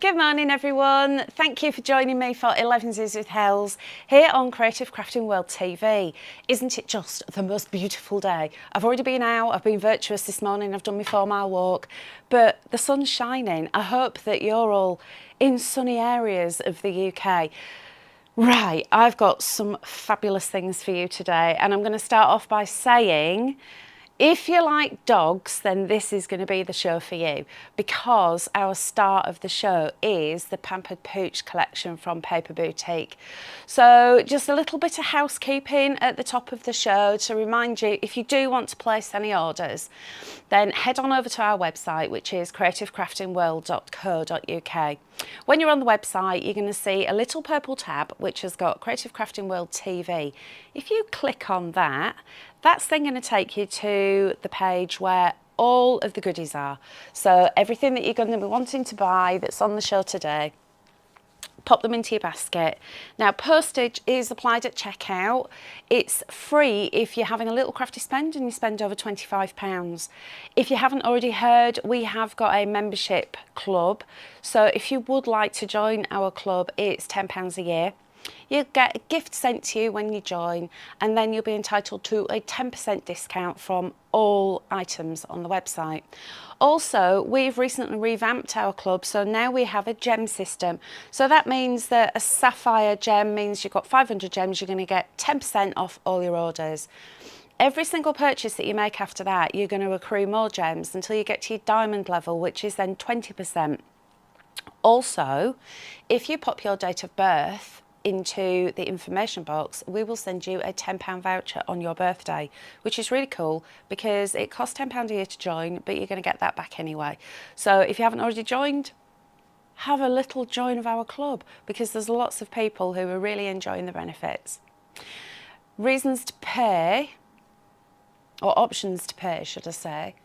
Good morning everyone, thank you for joining me for Elevenses with Hels here on Creative Crafting World TV. Isn't it just the most beautiful day? I've already been out, I've been virtuous this morning, I've done my 4-mile walk, but the sun's shining. I hope that you're all in sunny areas of the UK. Right, I've got some fabulous things for you today, and I'm going to start off by saying, if you like dogs, then this is going to be the show for you, because our star of the show is the Pampered Pooch Collection from Paper Boutique. So just a little bit of housekeeping at the top of the show to remind you, if you do want to place any orders, then head on over to our website, which is creativecraftingworld.co.uk. When you're on the website, you're going to see a little purple tab which has got Creative Crafting World TV. If you click on that, that's then going to take you to the page where all of the goodies are. So everything that you're going to be wanting to buy that's on the show today, pop them into your basket. Now, postage is applied at checkout. It's free if you're having a little crafty spend and you spend over £25. If you haven't already heard, we have got a membership club. So if you would like to join our club, it's £10 a year. You'll get a gift sent to you when you join, and then you'll be entitled to a 10% discount from all items on the website. Also, we've recently revamped our club, so now we have a gem system. So that means that a sapphire gem means you've got 500 gems, you're going to get 10% off all your orders. Every single purchase that you make after that, you're going to accrue more gems until you get to your diamond level, which is then 20%. Also, if you pop your date of birth into the information box, we will send you a £10 voucher on your birthday, which is really cool because it costs £10 a year to join, but you're going to get that back anyway. So if you haven't already joined, have a little join of our club, because there's lots of people who are really enjoying the benefits. Reasons to pay, or options to pay should I say.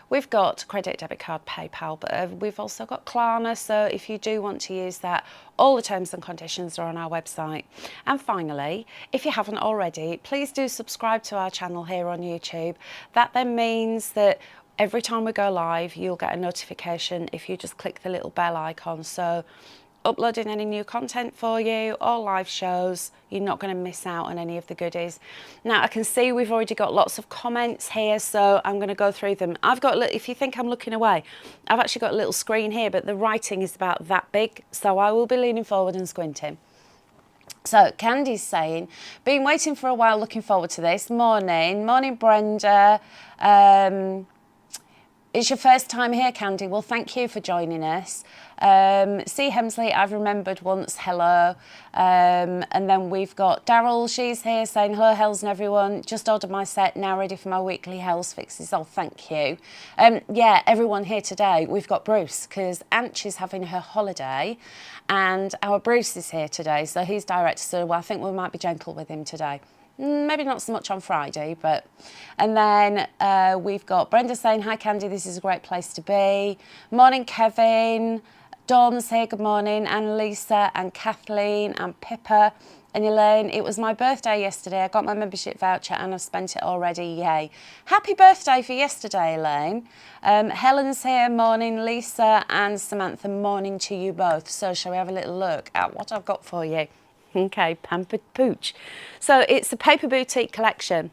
We've got credit, debit card, PayPal, but we've also got Klarna, so if you do want to use that, all the terms and conditions are on our website. And finally, if you haven't already, please do subscribe to our channel here on YouTube. That then means that every time we go live, you'll get a notification if you just click the little bell icon. So uploading any new content for you, all live shows, you're not going to miss out on any of the goodies. Now, I can see we've already got lots of comments here, so I'm going to go through them. I've got, if you think I'm looking away, I've actually got a little screen here, but the writing is about that big, so I will be leaning forward and squinting. So Candy's saying, been waiting for a while, looking forward to this. Morning Brenda. It's your first time here, Candy. Well, thank you for joining us. C. Hemsley, I've remembered once, hello. And then we've got Daryl, she's here saying, hello, Hels and everyone. Just ordered my set, now ready for my weekly Hels fixes. Oh, thank you. Yeah, everyone here today, we've got Bruce, because Anch is having her holiday, and our Bruce is here today, so he's director, so I think we might be gentle with him today. Maybe not so much on Friday, but... And then we've got Brenda saying, hi Candy, this is a great place to be. Morning Kevin, Dawn's here, good morning, and Lisa and Kathleen and Pippa and Elaine. It was my birthday yesterday, I got my membership voucher and I've spent it already, yay. Happy birthday for yesterday, Elaine. Helen's here, morning, Lisa and Samantha, morning to you both. So shall we have a little look at what I've got for you? Okay, Pampered Pooch. So it's a Paper Boutique collection.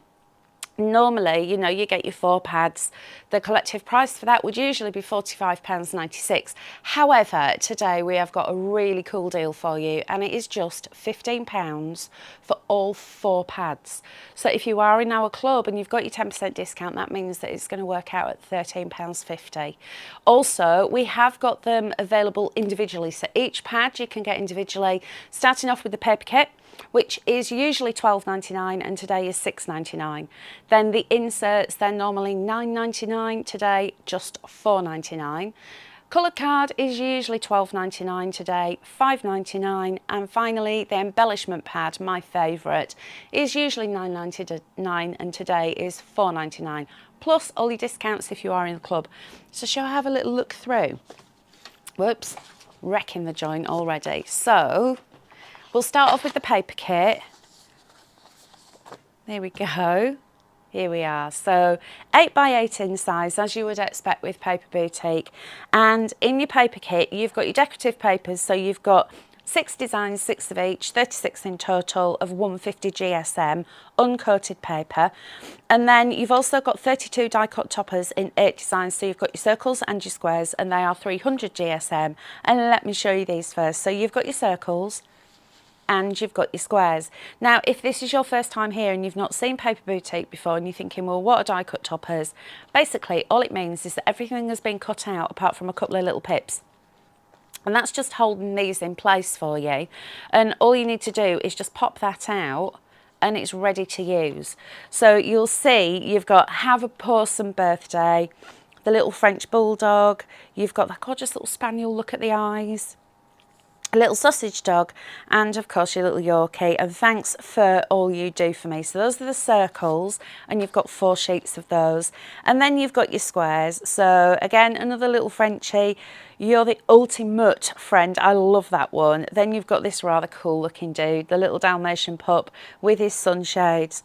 Normally, you know, you get your 4 pads. The collective price for that would usually be £45.96. However, today we have got a really cool deal for you, and it is just £15 for all 4 pads. So if you are in our club and you've got your 10% discount, that means that it's going to work out at £13.50. Also, we have got them available individually. So each pad you can get individually, starting off with the paper kit, which is usually £12.99 and today is £6.99. Then the inserts, they're normally £9.99, today just £4.99. Coloured card is usually £12.99, today £5.99. And finally, the embellishment pad, my favourite, is usually £9.99 and today is £4.99. Plus all your discounts if you are in the club. So shall I have a little look through? Whoops, wrecking the joint already. So we'll start off with the paper kit. There we go. Here we are, so 8 by 8 in size, as you would expect with Paper Boutique. And in your paper kit, you've got your decorative papers, so you've got 6 designs, 6 of each, 36 in total of 150 GSM, uncoated paper. And then you've also got 32 die cut toppers in 8 designs, so you've got your circles and your squares, and they are 300 GSM. And let me show you these first. So you've got your circles, and you've got your squares. Now, if this is your first time here and you've not seen Paper Boutique before and you're thinking, well, what are die cut toppers? Basically, all it means is that everything has been cut out apart from a couple of little pips. And that's just holding these in place for you. And all you need to do is just pop that out and it's ready to use. So you'll see you've got Have a Pawsome Birthday, the little French Bulldog, you've got that gorgeous little Spaniel, look at the eyes, a little sausage dog, and of course your little Yorkie. And thanks for all you do for me. So those are the circles, and you've got 4 sheets of those. And then you've got your squares. So again, another little Frenchie. You're the ultimate friend. I love that one. Then you've got this rather cool looking dude, the little Dalmatian pup with his sunshades.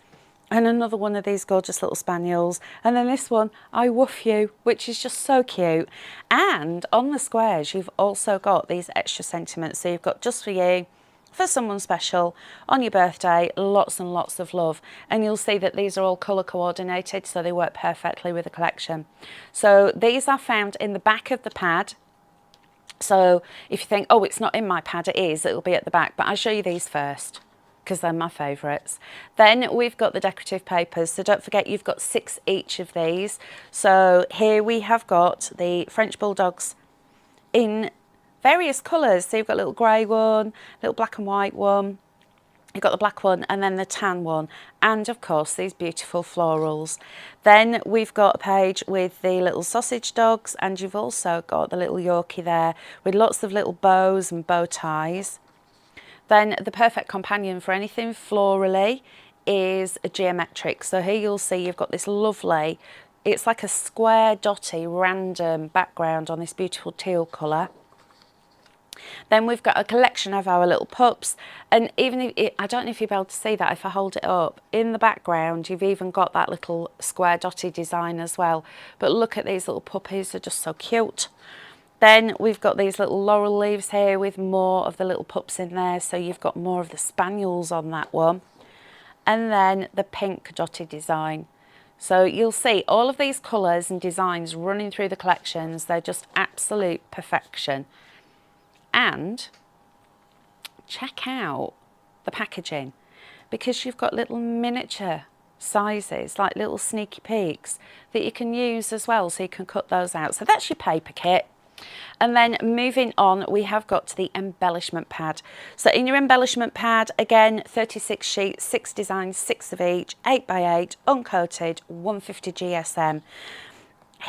And another one of these gorgeous little spaniels. And then this one, I Woof You, which is just so cute. And on the squares, you've also got these extra sentiments. So you've got just for you, for someone special, on your birthday, lots and lots of love. And you'll see that these are all colour coordinated, so they work perfectly with the collection. So these are found in the back of the pad. So if you think, oh, it's not in my pad, it is, it'll be at the back. But I'll show you these first, because they're my favourites. Then we've got the decorative papers, so don't forget you've got 6 each of these. So here we have got the French Bulldogs in various colours. So you've got a little grey one, little black and white one, you've got the black one, and then the tan one, and of course these beautiful florals. Then we've got a page with the little sausage dogs, and you've also got the little Yorkie there with lots of little bows and bow ties. Then the perfect companion for anything florally is a geometric. So here you'll see you've got this lovely, it's like a square dotty random background on this beautiful teal colour. Then we've got a collection of our little pups, and even if I don't know if you'll be able to see that if I hold it up, in the background you've even got that little square dotty design as well. But look at these little puppies, they're just so cute. Then we've got these little laurel leaves here with more of the little pups in there, so you've got more of the spaniels on that one. And then the pink dotted design. So you'll see all of these colours and designs running through the collections, they're just absolute perfection. And check out the packaging, because you've got little miniature sizes, like little sneaky peeks that you can use as well, so you can cut those out. So that's your paper kit. And then moving on, we have got to the embellishment pad. So in your embellishment pad, again, 36 sheets, 6 designs, 6 of each, 8 by 8, uncoated, 150 GSM.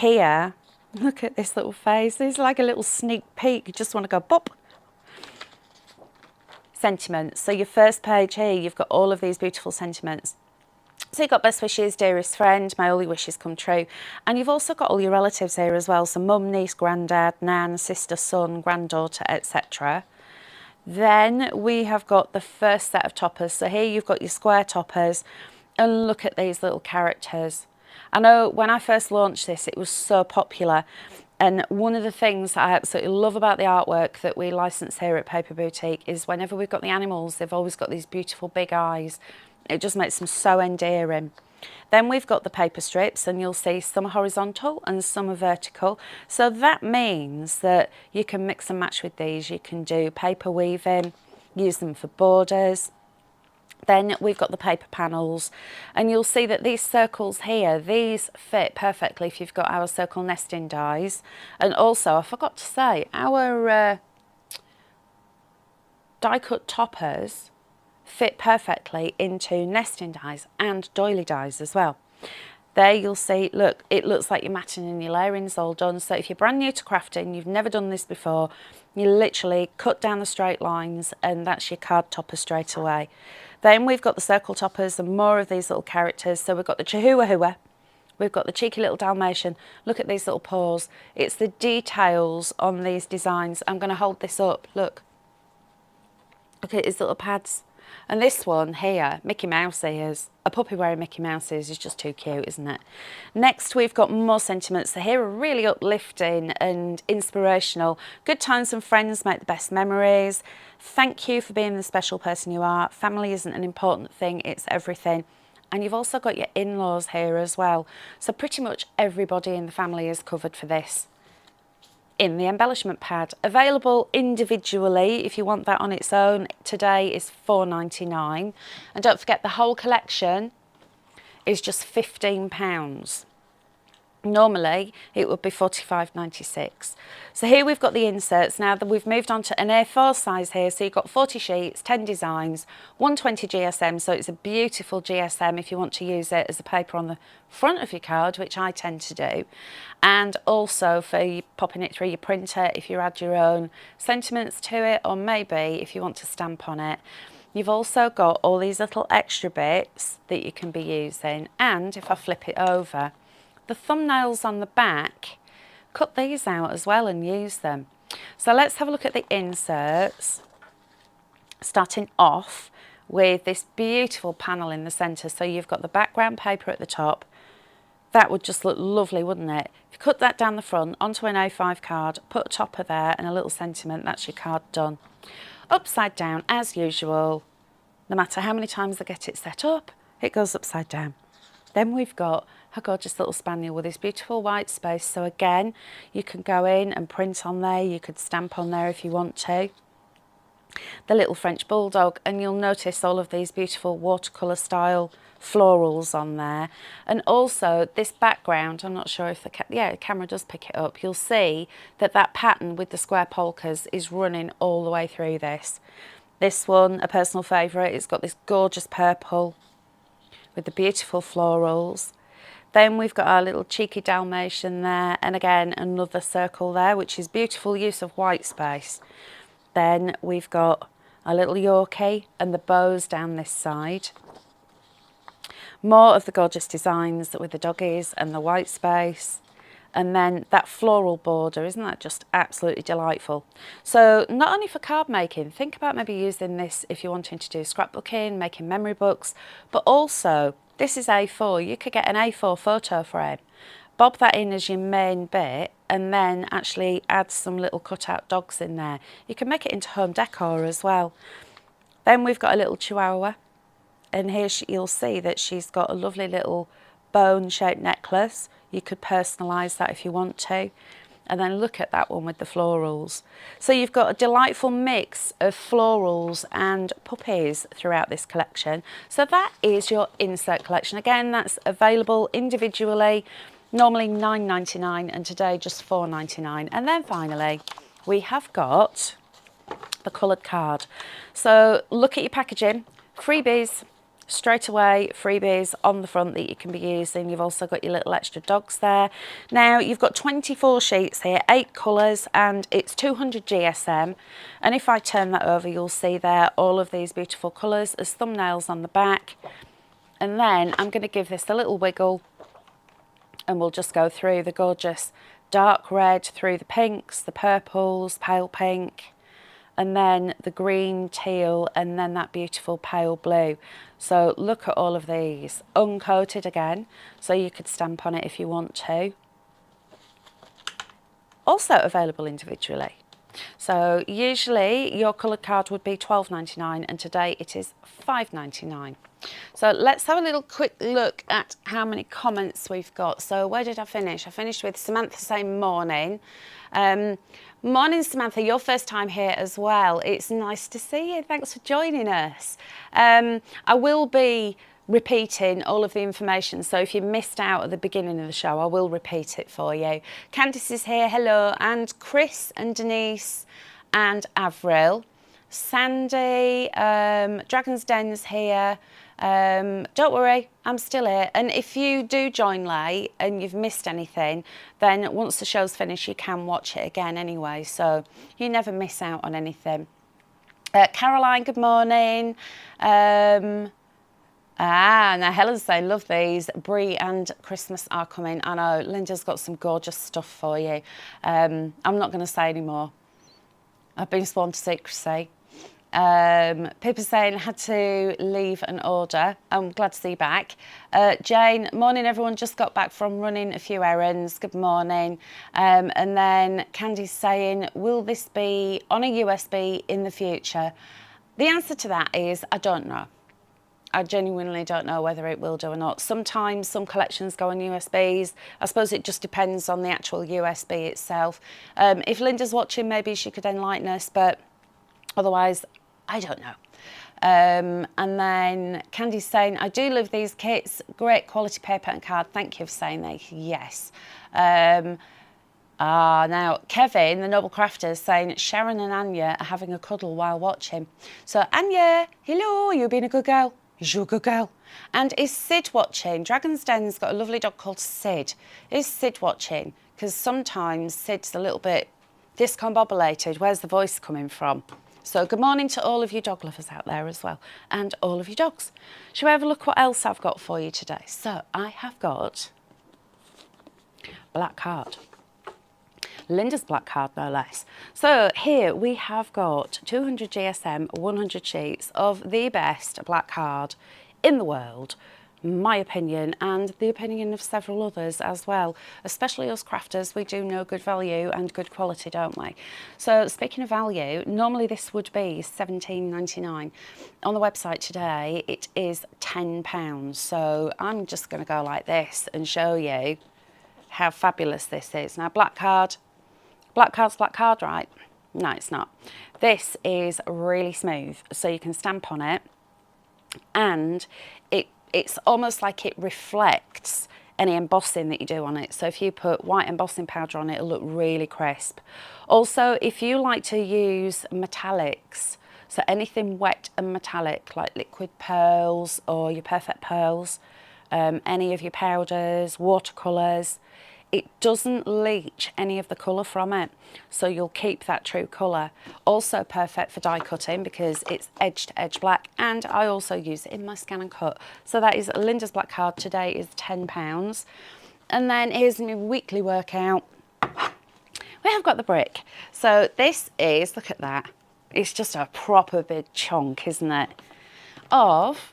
Here, look at this little face. This is like a little sneak peek. You just want to go pop. Sentiments. So your first page here, you've got all of these beautiful sentiments. So you've got best wishes, dearest friend, may all your wishes come true. And you've also got all your relatives here as well. So mum, niece, granddad, nan, sister, son, granddaughter, etc. Then we have got the first set of toppers. So here you've got your square toppers. And look at these little characters. I know when I first launched this, it was so popular. And one of the things I absolutely love about the artwork that we license here at Paper Boutique is whenever we've got the animals, they've always got these beautiful big eyes. It just makes them so endearing. Then we've got the paper strips, and you'll see some are horizontal and some are vertical. So that means that you can mix and match with these. You can do paper weaving, use them for borders. Then we've got the paper panels, and you'll see that these circles here, these fit perfectly if you've got our circle nesting dies. And also, I forgot to say, our die cut toppers fit perfectly into nesting dies and doily dies as well. There you'll see, look, it looks like your matting and your layering's all done. So if you're brand new to crafting, you've never done this before, you literally cut down the straight lines and that's your card topper straight away. Then we've got the circle toppers and more of these little characters. So we've got the Chihuahua, we've got the cheeky little Dalmatian. Look at these little paws. It's the details on these designs. I'm going to hold this up, look. Look at his little pads. And this one here, Mickey Mouse ears. A puppy wearing Mickey Mouse ears is just too cute, isn't it? Next, we've got more sentiments. So here are really uplifting and inspirational. Good times and friends make the best memories. Thank you for being the special person you are. Family isn't an important thing, it's everything. And you've also got your in-laws here as well. So pretty much everybody in the family is covered for this. In the embellishment pad, available individually if you want that on its own, today is £4.99. And don't forget, the whole collection is just £15. Normally it would be £45.96. So here we've got the inserts. Now that we've moved on to an A4 size here, so you've got 40 sheets, 10 designs, 120 GSM, so it's a beautiful GSM if you want to use it as a paper on the front of your card, which I tend to do, and also for you popping it through your printer if you add your own sentiments to it, or maybe if you want to stamp on it. You've also got all these little extra bits that you can be using, and if I flip it over, the thumbnails on the back, cut these out as well and use them. So let's have a look at the inserts, starting off with this beautiful panel in the centre. So you've got the background paper at the top. That would just look lovely, wouldn't it? If you cut that down the front onto an A5 card, put a topper there and a little sentiment, that's your card done. Upside down, as usual, no matter how many times I get it set up, it goes upside down. Then we've got a gorgeous little spaniel with this beautiful white space. So again, you can go in and print on there. You could stamp on there if you want to. The little French bulldog, and you'll notice all of these beautiful watercolour style florals on there. And also this background, I'm not sure if the camera does pick it up. You'll see that that pattern with the square polkas is running all the way through this. This one, a personal favourite, it's got this gorgeous purple with the beautiful florals. Then we've got our little cheeky Dalmatian there, and again another circle there, which is beautiful use of white space. Then we've got a little Yorkie and the bows down this side. More of the gorgeous designs with the doggies and the white space. And then that floral border, isn't that just absolutely delightful? So not only for card making, think about maybe using this if you're wanting to do scrapbooking, making memory books, but also this is A4. You could get an A4 photo frame, bob that in as your main bit, and then actually add some little cutout dogs in there. You can make it into home decor as well. Then we've got a little Chihuahua, and here you'll see that she's got a lovely little bone-shaped necklace. You could personalise that if you want to. And then look at that one with the florals. So you've got a delightful mix of florals and puppies throughout this collection. So that is your insert collection. Again, that's available individually, normally £9.99, and today just £4.99. And then finally, we have got the coloured card. So look at your packaging, freebies. Straight away, freebies on the front that you can be using. You've also got your little extra dogs there. Now, you've got 24 sheets here, 8 colours, and it's 200 GSM. And if I turn that over, you'll see there all of these beautiful colours as thumbnails on the back. And then I'm going to give this a little wiggle, and we'll just go through the gorgeous dark red, through the pinks, the purples, pale pink, and then the green, teal, and then that beautiful pale blue. So look at all of these, uncoated again, so you could stamp on it if you want to. Also available individually. So usually your coloured card would be £12.99, and today it is £5.99. So let's have a little quick look at how many comments we've got. So where did I finish? I finished with Samantha saying morning. Morning, Samantha, your first time here as well. It's nice to see you. Thanks for joining us. I will be repeating all of the information, so if you missed out at the beginning of the show, I will repeat it for you. Candice is here, hello, and Chris and Denise and Avril. Sandy, Dragon's Den's here. Don't worry, I'm still here, and if you do join late and you've missed anything, then once the show's finished you can watch it again anyway, so you never miss out on anything. Caroline, good morning. Now Helen's saying, love these. Brie and Christmas are coming. I know, Linda's got some gorgeous stuff for you. I'm not going to say any more. I've been sworn to secrecy. Pippa saying, had to leave an order. I'm glad to see you back. Jane, morning everyone, just got back from running a few errands. Good morning. And then Candy's saying, will this be on a USB in the future? The answer to that is, I don't know. I genuinely don't know whether it will do or not. Sometimes some collections go on USBs. I suppose it just depends on the actual USB itself. If Linda's watching, maybe she could enlighten us, but otherwise, I don't know. And then Candy's saying, I do love these kits. Great quality paper and card. Thank you for saying that. Yes. Now, Kevin, the Noble Crafter, is saying Sharon and Anya are having a cuddle while watching. So, Anya, hello, you've been a good girl. You're a good girl. And is Sid watching? Dragon's Den's got a lovely dog called Sid. Is Sid watching? Because sometimes Sid's a little bit discombobulated. Where's the voice coming from? So good morning to all of you dog lovers out there as well, and all of you dogs. Shall we have a look what else I've got for you today? So I have got black card. Linda's black card, no less. So here we have got 200 GSM, 100 sheets of the best black card in the world, my opinion, and the opinion of several others as well. Especially us crafters, we do know good value and good quality, don't we? So speaking of value, normally this would be £17.99. On the website today, it is £10. So I'm just going to go like this and show you how fabulous this is. Now, black card's black card, right? No, it's not. This is really smooth, so you can stamp on it, and it's almost like it reflects any embossing that you do on it. So if you put white embossing powder on it, it'll look really crisp. Also, if you like to use metallics, so anything wet and metallic, like liquid pearls or your perfect pearls, any of your powders, watercolours, it doesn't leach any of the colour from it, so you'll keep that true colour. Also perfect for die cutting because it's edge to edge black, and I also use it in my scan and cut. So that is Linda's black card. Today is £10. And then here's my weekly workout. We have got the brick. So this is, look at that, it's just a proper big chunk, isn't it, of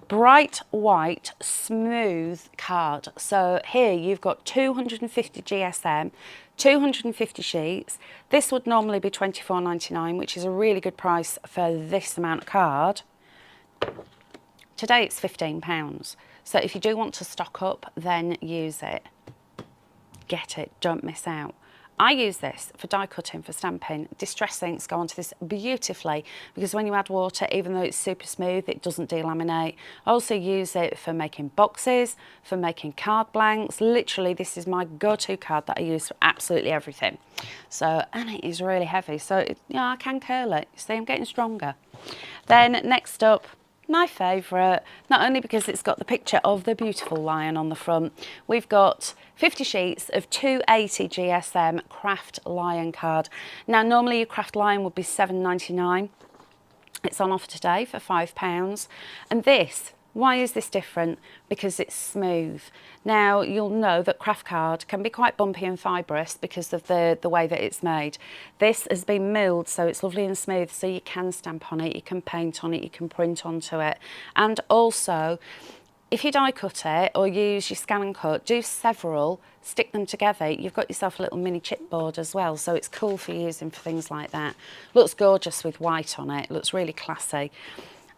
bright white smooth card. So here you've got 250 GSM, 250 sheets. This would normally be £24.99, which is a really good price for this amount of card. Today it's £15. So if you do want to stock up, then use it. Get it, don't miss out. I use this for die cutting, for stamping. Distress inks go onto this beautifully because when you add water, even though it's super smooth, it doesn't delaminate. I also use it for making boxes, for making card blanks. Literally, this is my go-to card that I use for absolutely everything. So, and it is really heavy, so I can curl it. You see, I'm getting stronger. Then next up, my favourite, not only because it's got the picture of the beautiful lion on the front, we've got 50 sheets of 280 GSM craft lion card. Now normally your craft lion would be £7.99. It's on offer today for £5. And this, why is this different? Because it's smooth. Now you'll know that craft card can be quite bumpy and fibrous because of the way that it's made. This has been milled, so it's lovely and smooth, so you can stamp on it, you can paint on it, you can print onto it. And also, if you die cut it or use your scan and cut, do several, stick them together, you've got yourself a little mini chipboard as well, so it's cool for using for things like that. Looks gorgeous with white on it, looks really classy.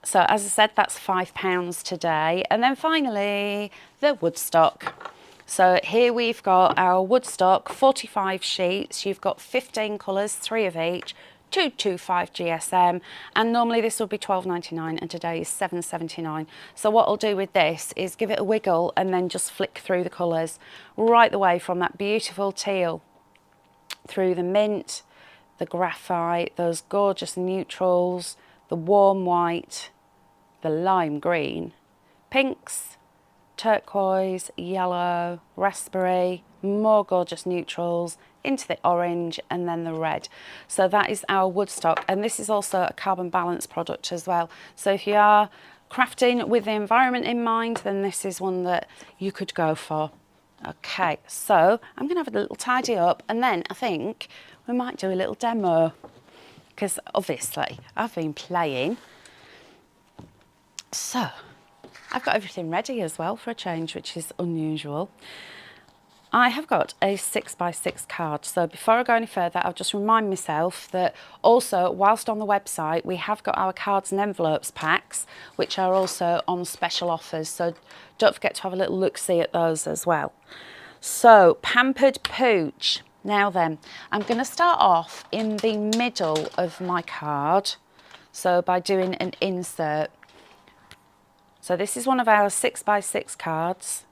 So as I said, that's £5 today. And then finally, the Woodstock. So here we've got our Woodstock, 45 sheets. You've got 15 colours, 3 of each, 225 GSM. And normally this would be £12.99 and today is £7.79. So what I'll do with this is give it a wiggle and then just flick through the colours right the way from that beautiful teal through the mint, the graphite, those gorgeous neutrals, the warm white, the lime green, pinks, turquoise, yellow, raspberry, more gorgeous neutrals, into the orange and then the red. So that is our Woodstock, and this is also a carbon balance product as well. So if you are crafting with the environment in mind, then this is one that you could go for. Okay, so I'm going to have a little tidy up and then I think we might do a little demo. because obviously I've been playing. So I've got everything ready as well for a change, which is unusual. I have got a 6x6 card, so before I go any further, I'll just remind myself that also, whilst on the website, we have got our cards and envelopes packs, which are also on special offers, so don't forget to have a little look-see at those as well. So, Pampered Pooch. Now then, I'm going to start off in the middle of my card, so by doing an insert. So this is one of our 6x6 cards.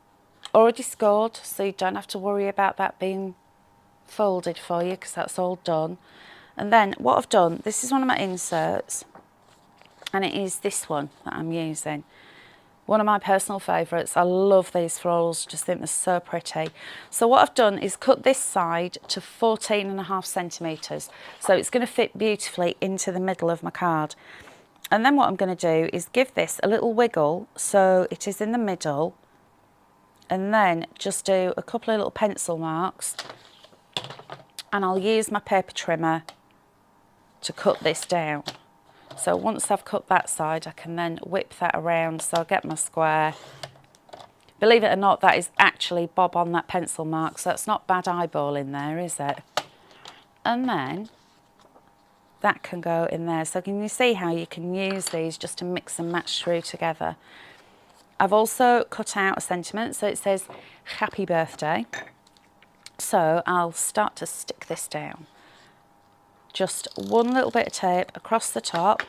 Already scored, so you don't have to worry about that being folded for you because that's all done. And then what I've done, this is one of my inserts, and it is this one that I'm using. One of my personal favourites. I love these florals, just think they're so pretty. So what I've done is cut this side to 14.5 centimetres, so it's going to fit beautifully into the middle of my card. And then what I'm going to do is give this a little wiggle so it is in the middle, and then just do a couple of little pencil marks, and I'll use my paper trimmer to cut this down. So once I've cut that side, I can then whip that around, so I'll get my square. Believe it or not, that is actually bob on that pencil mark, so that's not bad eyeballing there, is it? And then that can go in there. So can you see how you can use these just to mix and match through together? I've also cut out a sentiment, so it says happy birthday. So I'll start to stick this down. Just one little bit of tape across the top.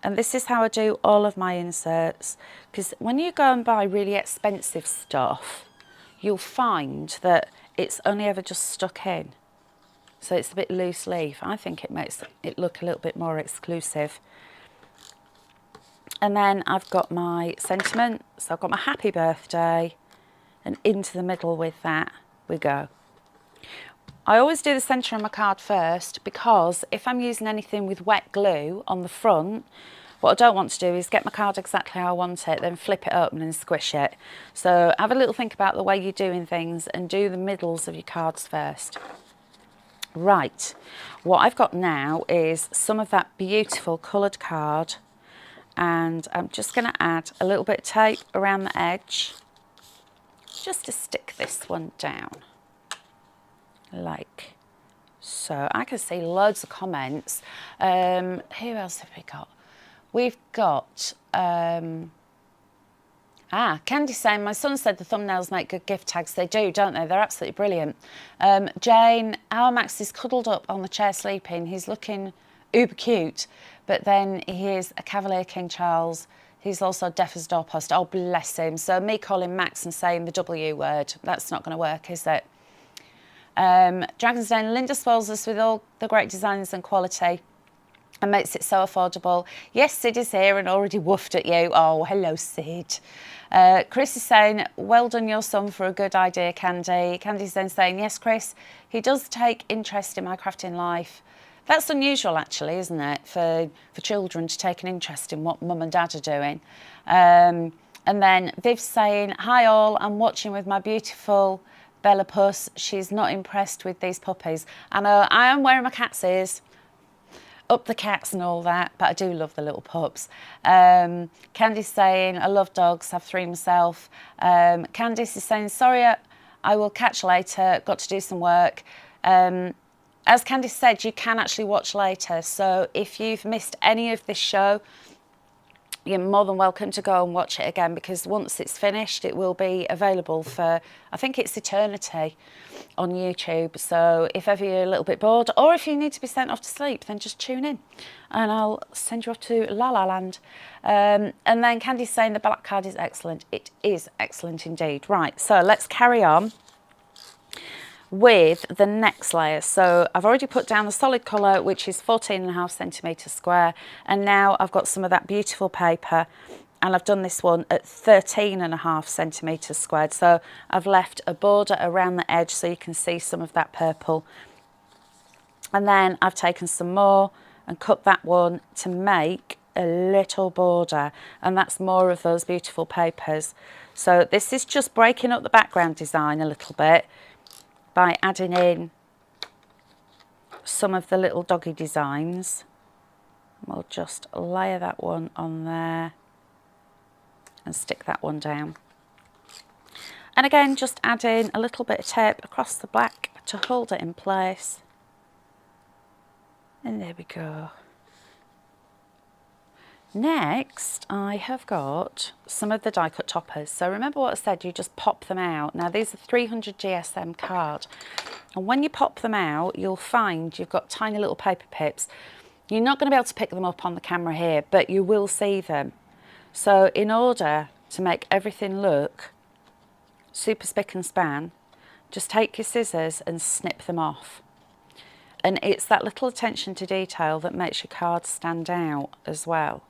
And this is how I do all of my inserts, because when you go and buy really expensive stuff, you'll find that it's only ever just stuck in. So it's a bit loose leaf. I think it makes it look a little bit more exclusive. And then I've got my sentiment, so I've got my happy birthday, and into the middle with that we go. I always do the centre of my card first, because if I'm using anything with wet glue on the front, what I don't want to do is get my card exactly how I want it, then flip it open and squish it. So have a little think about the way you're doing things and do the middles of your cards first. Right, what I've got now is some of that beautiful coloured card, and I'm just going to add a little bit of tape around the edge just to stick this one down like so. I can see loads of comments. Who else have we got? We've got Candy saying, my son said the thumbnails make good gift tags. They do, don't they? They're absolutely brilliant. Jane, our Max is cuddled up on the chair sleeping. He's looking uber cute, but then he is a Cavalier King Charles. He's also deaf as a doorpost. Oh, bless him. So me calling Max and saying the W word, that's not going to work, is it? Dragon's Den, Linda spoils us with all the great designs and quality and makes it so affordable. Yes, Sid is here and already woofed at you. Oh, hello, Sid. Chris is saying, well done your son for a good idea, Candy. Candy's then saying, yes, Chris, he does take interest in my crafting life. That's unusual, actually, isn't it, for children to take an interest in what mum and dad are doing. And then Viv's saying, hi all, I'm watching with my beautiful Bella Puss. She's not impressed with these puppies. I know, I am wearing my cat's ears. Up the cats and all that, but I do love the little pups. Candice saying, I love dogs, have 3 myself. Candice is saying, sorry, I will catch later, got to do some work. As Candice said, you can actually watch later, so if you've missed any of this show, you're more than welcome to go and watch it again, because once it's finished, it will be available for, I think it's eternity on YouTube. So if ever you're a little bit bored, or if you need to be sent off to sleep, then just tune in and I'll send you off to La La Land. And then Candy's saying the black card is excellent. It is excellent indeed. Right, so let's carry on with the next layer. So I've already put down the solid colour, which is 14.5 centimetres square, and now I've got some of that beautiful paper, and I've done this one at 13.5 centimetres squared. So I've left a border around the edge so you can see some of that purple, and then I've taken some more and cut that one to make a little border, and that's more of those beautiful papers. So this is just breaking up the background design a little bit by adding in some of the little doggy designs. We'll just layer that one on there and stick that one down. And again, just add in a little bit of tape across the back to hold it in place. And there we go. Next, I have got some of the die cut toppers. So remember what I said, you just pop them out. Now these are 300 GSM card. And when you pop them out, you'll find you've got tiny little paper pips. You're not going to be able to pick them up on the camera here, but you will see them. So in order to make everything look super spick and span, just take your scissors and snip them off. And it's that little attention to detail that makes your card stand out as well.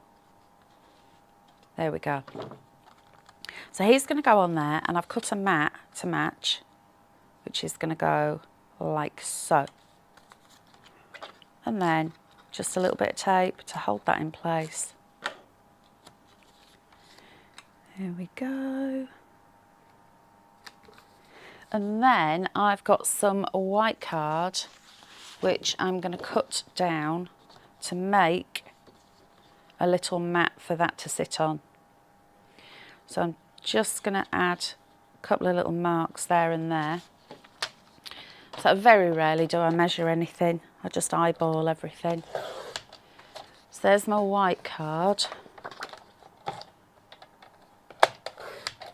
There we go. So he's going to go on there, and I've cut a mat to match, which is going to go like so. And then just a little bit of tape to hold that in place. There we go. And then I've got some white card, which I'm going to cut down to make a little mat for that to sit on. So I'm just going to add a couple of little marks there and there. So very rarely do I measure anything, I just eyeball everything. So there's my white card,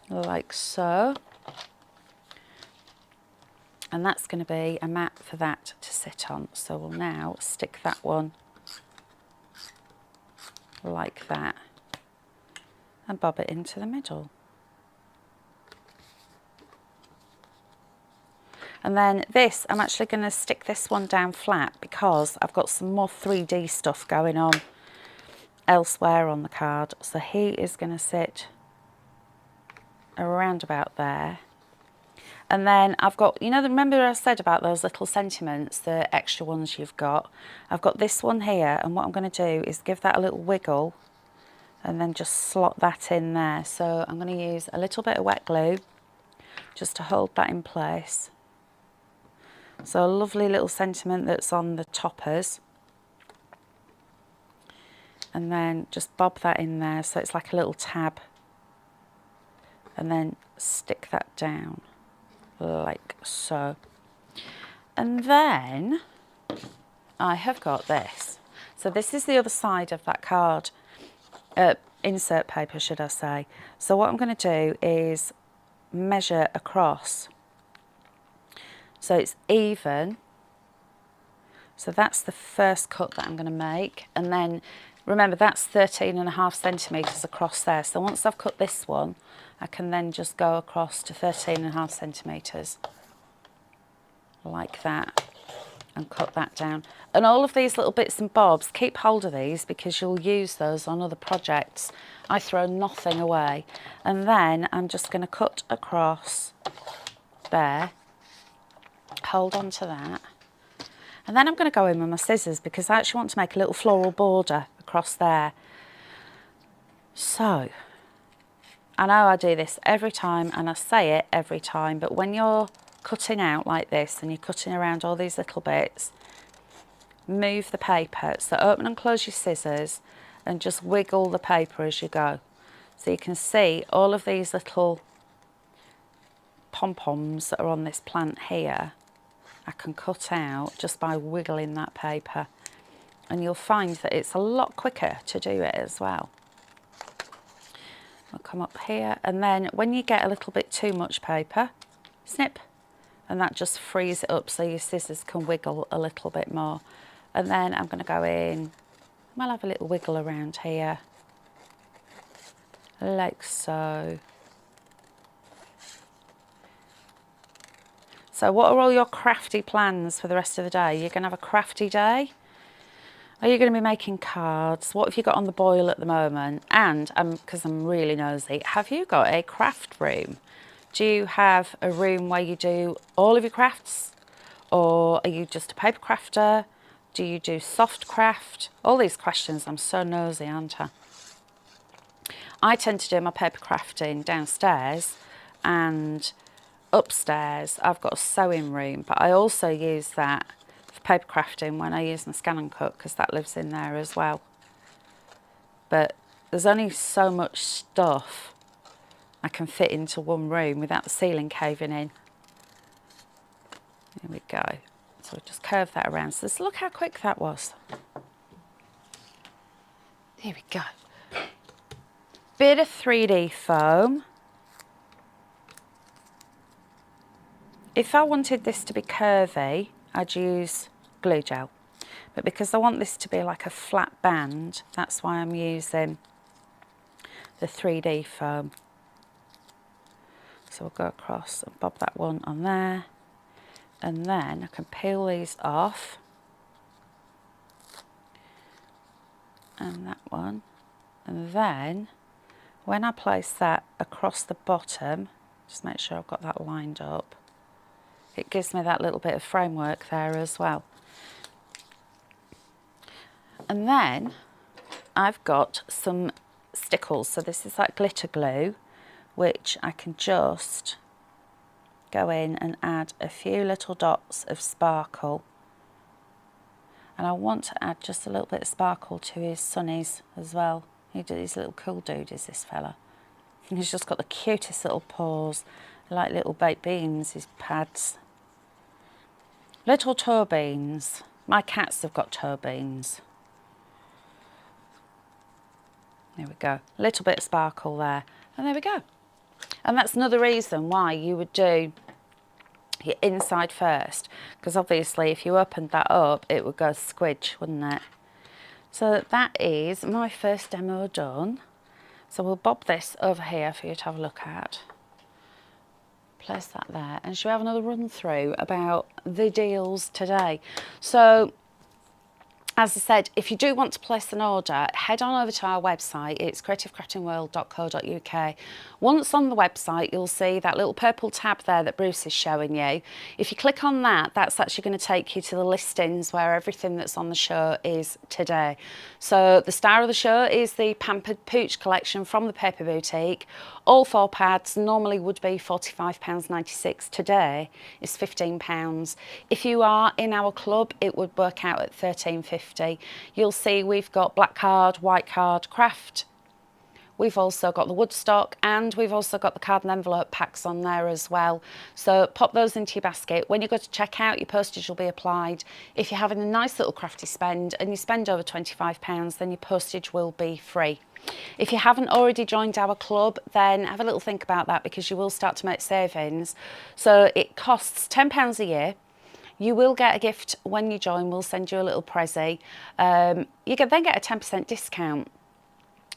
like so. And that's going to be a mat for that to sit on. So we'll now stick that one like that and bob it into the middle. And then this, I'm actually going to stick this one down flat because I've got some more 3D stuff going on elsewhere on the card. So he is going to sit around about there. And then I've got, you know, remember I said about those little sentiments, the extra ones you've got? I've got this one here, and what I'm going to do is give that a little wiggle and then just slot that in there. So I'm going to use a little bit of wet glue just to hold that in place. So a lovely little sentiment that's on the toppers. And then just bob that in there so it's like a little tab. And then stick that down like so. And then I have got this. So this is the other side of that card, insert paper should I say. So what I'm going to do is measure across so it's even. So that's the first cut that I'm going to make, and then remember that's 13.5 centimetres across there. So once I've cut this one, I can then just go across to 13.5 centimetres like that and cut that down. And all of these little bits and bobs, keep hold of these because you'll use those on other projects. I throw nothing away. And then I'm just going to cut across there, hold on to that. And then I'm going to go in with my scissors because I actually want to make a little floral border across there. So, I know I do this every time and I say it every time, but when you're cutting out like this and you're cutting around all these little bits, move the paper. So open and close your scissors and just wiggle the paper as you go. So you can see all of these little pom-poms that are on this plant here, I can cut out just by wiggling that paper. And you'll find that it's a lot quicker to do it as well. I'll come up here, and then when you get a little bit too much paper, snip, and that just frees it up so your scissors can wiggle a little bit more. And then I'm going to go in, I'll have a little wiggle around here, like so. So what are all your crafty plans for the rest of the day? You're going to have a crafty day? Are you going to be making cards? What have you got on the boil at the moment? And, because I'm really nosy, have you got a craft room? Do you have a room where you do all of your crafts? Or are you just a paper crafter? Do you do soft craft? All these questions, I'm so nosy, aren't I? I tend to do my paper crafting downstairs, and upstairs I've got a sewing room, but I also use that for paper crafting when I use my Scan and Cut, because that lives in there as well. But there's only so much stuff I can fit into one room without the ceiling caving in. There we go. So we'll just curve that around. So let's look how quick that was. There we go. Bit of 3D foam. If I wanted this to be curvy, I'd use glue gel. But because I want this to be like a flat band, that's why I'm using the 3D foam. So we'll go across and bob that one on there. And then I can peel these off. And that one. And then when I place that across the bottom, just make sure I've got that lined up. It gives me that little bit of framework there as well. And then I've got some stickles. So this is like glitter glue, which I can just go in and add a few little dots of sparkle. And I want to add just a little bit of sparkle to his sunnies as well. He's a little cool dude, is this fella. And he's just got the cutest little paws, like little baked beans, his pads. Little toe beans. My cats have got toe beans. There we go. A little bit of sparkle there. And there we go. And that's another reason why you would do your inside first. Because obviously if you opened that up, it would go squidge, wouldn't it? So that is my first demo done. So we'll bob this over here for you to have a look at. Place that there, and shall we have another run through about the deals today? So as I said, if you do want to place an order, head on over to our website. It's creativecraftingworld.co.uk. Once on the website, you'll see that little purple tab there that Bruce is showing you. If you click on that, that's actually going to take you to the listings where everything that's on the show is today. So the star of the show is the Pampered Pooch Collection from the Paper Boutique. All 4 pads normally would be £45.96. Today is £15. If you are in our club, it would work out at £13.50. You'll see we've got black card, white card, craft. We've also got the Woodstock, and we've also got the card and envelope packs on there as well. So pop those into your basket. When you go to check out, your postage will be applied. If you're having a nice little crafty spend and you spend over £25, then your postage will be free. If you haven't already joined our club, then have a little think about that, because you will start to make savings. So it costs £10 a year. You will get a gift when you join. We'll send you a little prezzy. You can then get a 10% discount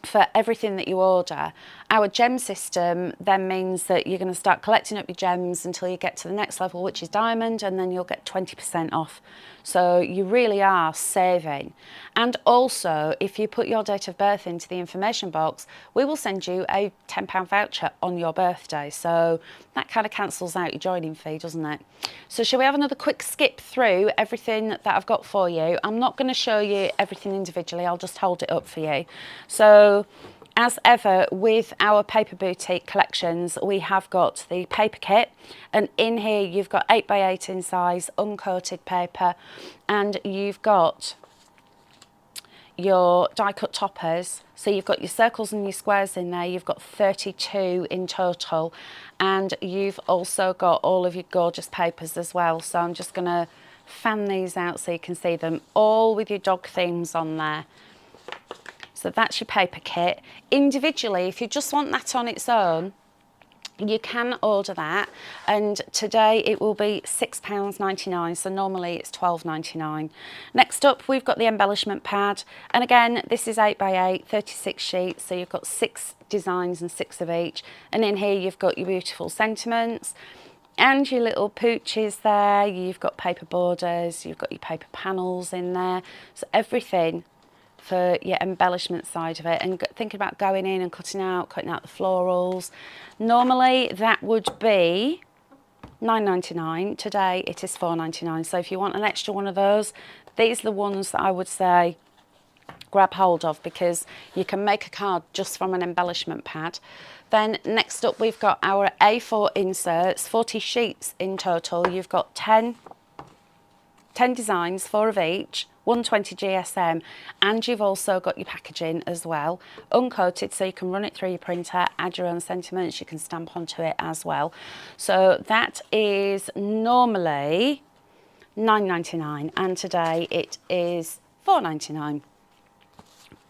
for everything that you order. Our gem system then means that you're going to start collecting up your gems until you get to the next level, which is diamond, and then you'll get 20% off. So you really are saving. And also, if you put your date of birth into the information box, we will send you a £10 voucher on your birthday. So that kind of cancels out your joining fee, doesn't it? So shall we have another quick skip through everything that I've got for you? I'm not going to show you everything individually. I'll just hold it up for you. So as ever with our Paper Boutique collections, we have got the paper kit, and in here you've got 8x8 in size, uncoated paper, and you've got your die cut toppers. So you've got your circles and your squares in there. You've got 32 in total, and you've also got all of your gorgeous papers as well. So I'm just going to fan these out so you can see them, all with your dog themes on there. So that's your paper kit. Individually, if you just want that on its own, you can order that, and today it will be £6.99, so normally it's £12.99. Next up, we've got the embellishment pad, and again, this is 8x8, 36 sheets, so you've got 6 designs and 6 of each, and in here you've got your beautiful sentiments and your little pooches there. You've got paper borders, you've got your paper panels in there, so everything for your embellishment side of it, and thinking about going in and cutting out the florals. Normally that would be £9.99. Today it is £4.99. So if you want an extra one of those, these are the ones that I would say grab hold of, because you can make a card just from an embellishment pad. Then next up, we've got our A4 inserts, 40 sheets in total. You've got 10 10 designs, 4 of each, 120 GSM, and you've also got your packaging as well, uncoated, so you can run it through your printer, add your own sentiments, you can stamp onto it as well. So that is normally £9.99 and today it is £4.99.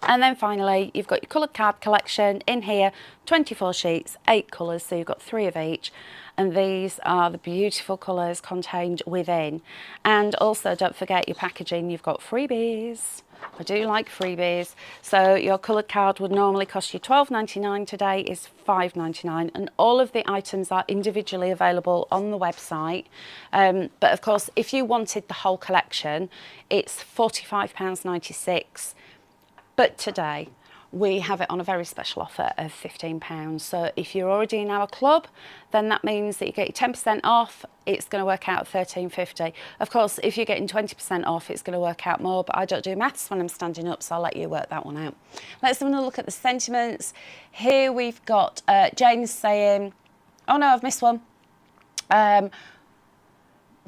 And then finally, you've got your coloured card collection in here, 24 sheets, 8 colours, so you've got 3 of each. And these are the beautiful colours contained within. And also, don't forget your packaging, you've got freebies. I do like freebies. So your coloured card would normally cost you £12.99, today is £5.99. And all of the items are individually available on the website. But of course, if you wanted the whole collection, it's £45.96. But today, we have it on a very special offer of £15. So if you're already in our club, then that means that you get your 10% off. It's going to work out at £13.50. Of course, if you're getting 20% off, it's going to work out more, but I don't do maths when I'm standing up, so I'll let you work that one out. Let's have a look at the sentiments. Here we've got James saying, oh no, I've missed one.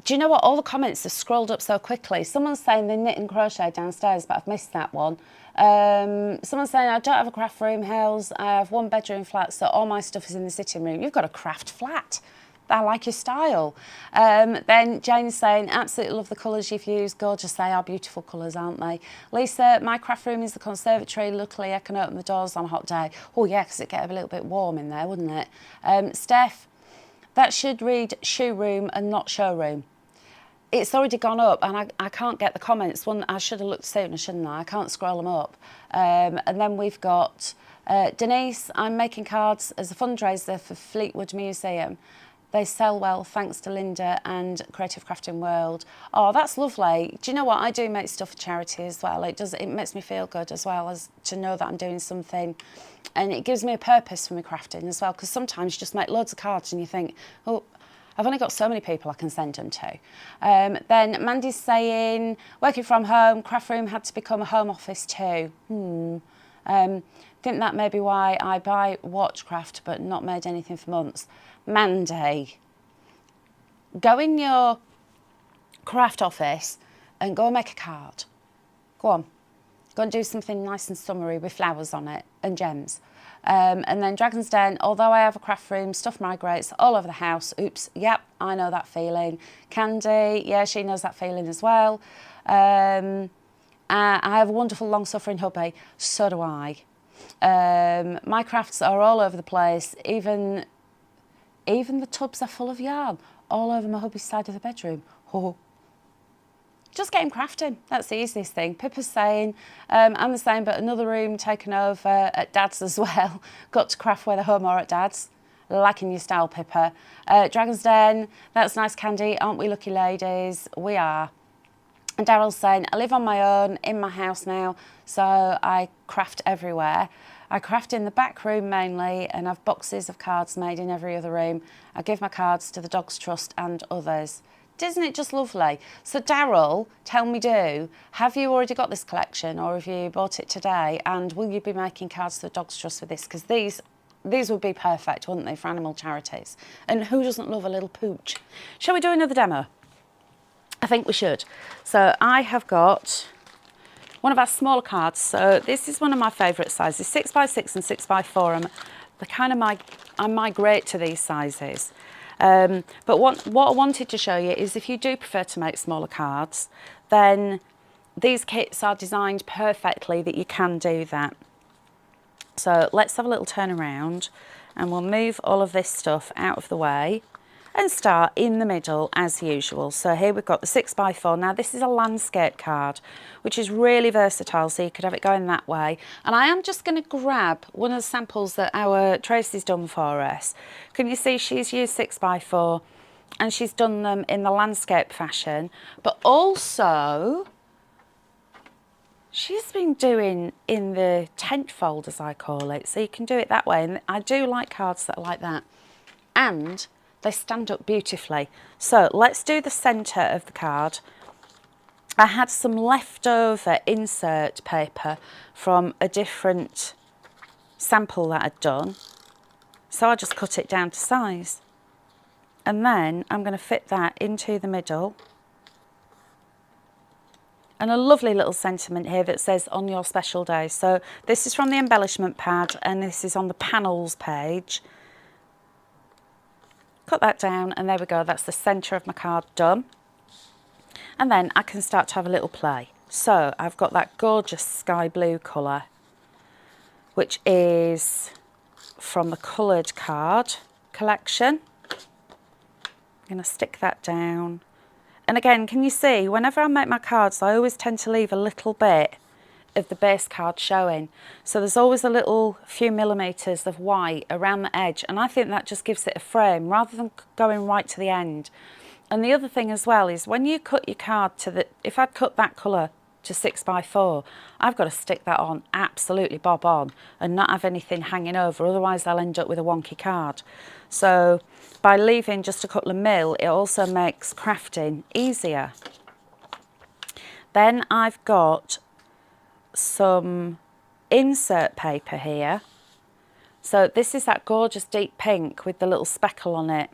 Do you know what? All the comments have scrolled up so quickly. Someone's saying they knit and crochet downstairs, but I've missed that one. Someone's saying, I don't have a craft room, Hels. I have 1 bedroom flat, so all my stuff is in the sitting room. You've got a craft flat. I like your style. Then Jane's saying, absolutely love the colours you've used. Gorgeous, they are beautiful colours, aren't they? Lisa, my craft room is the conservatory. Luckily, I can open the doors on a hot day. Oh yeah, because it'd get a little bit warm in there, wouldn't it? Steph, that should read shoe room and not showroom. It's already gone up and I can't get the comments. I should have looked sooner, shouldn't I? I can't scroll them up. And then we've got Denise, I'm making cards as a fundraiser for Fleetwood Museum. They sell well, thanks to Linda and Creative Crafting World. Oh, that's lovely. Do you know what? I do make stuff for charity as well. It makes me feel good as well, as to know that I'm doing something. And it gives me a purpose for my crafting as well, because sometimes you just make loads of cards and you think, oh, I've only got so many people I can send them to. Then Mandy's saying, working from home, craft room had to become a home office too. Think that may be why I buy Watchcraft but not made anything for months. Mandy, go in your craft office and go and make a card. Go on. Go and do something nice and summery with flowers on it and gems. And then Dragon's Den, although I have a craft room, stuff migrates all over the house. Oops, yep, I know that feeling. Candy, yeah, she knows that feeling as well. I have a wonderful long-suffering hubby, so do I. My crafts are all over the place, even the tubs are full of yarn, all over my hubby's side of the bedroom. Oh. Just get him crafting. That's the easiest thing. Pippa's saying, I'm the same, but another room taken over at Dad's as well. Got to craft whether home or at Dad's. Liking your style, Pippa. Dragon's Den, that's nice, Candy. Aren't we lucky ladies? We are. And Daryl's saying, I live on my own in my house now, so I craft everywhere. I craft in the back room mainly and have boxes of cards made in every other room. I give my cards to the Dogs Trust and others. Isn't it just lovely? So Daryl, tell me have you already got this collection or have you bought it today? And will you be making cards to the Dogs Trust with this? Because these would be perfect, wouldn't they, for animal charities? And who doesn't love a little pooch? Shall we do another demo? I think we should. So I have got one of our smaller cards. So this is one of my favourite sizes, 6x6 and 6x4. I migrate to these sizes. But what I wanted to show you is if you do prefer to make smaller cards, then these kits are designed perfectly that you can do that. So let's have a little turn around and we'll move all of this stuff out of the way and start in the middle as usual. So here we've got the 6x4. Now this is a landscape card, which is really versatile, so you could have it going that way. And I am just going to grab one of the samples that our Tracy's done for us. Can you see she's used 6x4 and she's done them in the landscape fashion, but also she's been doing in the tent fold, as I call it, so you can do it that way. And I do like cards that are like that. And they stand up beautifully. So let's do the centre of the card. I had some leftover insert paper from a different sample that I'd done. So I just cut it down to size. And then I'm going to fit that into the middle. and a lovely little sentiment here that says on your special day. So this is from the embellishment pad, and this is on the panels page. Cut that down, and there we go, that's the centre of my card done. And then I can start to have a little play. So I've got that gorgeous sky blue colour, which is from the coloured card collection. I'm going to stick that down. And again, can you see, whenever I make my cards, I always tend to leave a little bit of the base card showing. So there's always a little few millimetres of white around the edge, and I think that just gives it a frame rather than going right to the end. And the other thing as well is when you cut your card to the, if I'd cut that colour to 6x4, I've got to stick that on absolutely bob on and not have anything hanging over, otherwise I'll end up with a wonky card. So by leaving just a couple of mil, it also makes crafting easier. Then I've got some insert paper here. So this is that gorgeous deep pink with the little speckle on it,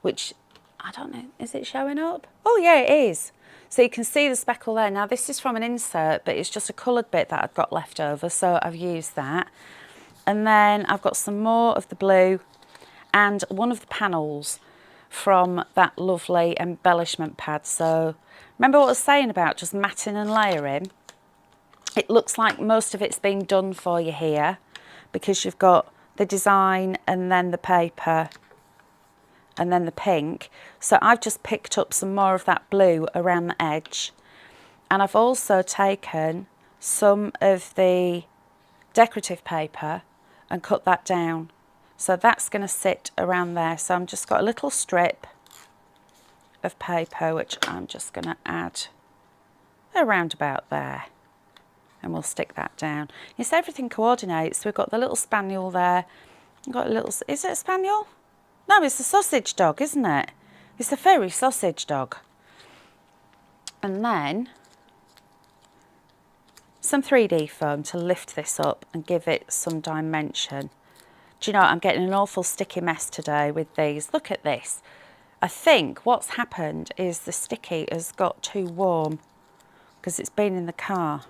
which I don't know, is it showing up? Oh yeah, it is. So you can see the speckle there. Now this is from an insert, but it's just a coloured bit that I've got left over, so I've used that. And then I've got some more of the blue and one of the panels from that lovely embellishment pad. So remember what I was saying about just matting and layering? It looks like most of it's been done for you here, because you've got the design and then the paper and then the pink. So I've just picked up some more of that blue around the edge, and I've also taken some of the decorative paper and cut that down. So that's going to sit around there. So I'm just got a little strip of paper which I'm just going to add around about there, and we'll stick that down. Yes, everything coordinates. We've got the little spaniel there. We've got a little, is it a spaniel? No, it's a sausage dog, isn't it? It's a fairy sausage dog. And then some 3D foam to lift this up and give it some dimension. Do you know what? I'm getting an awful sticky mess today with these. Look at this. I think what's happened is the sticky has got too warm because it's been in the car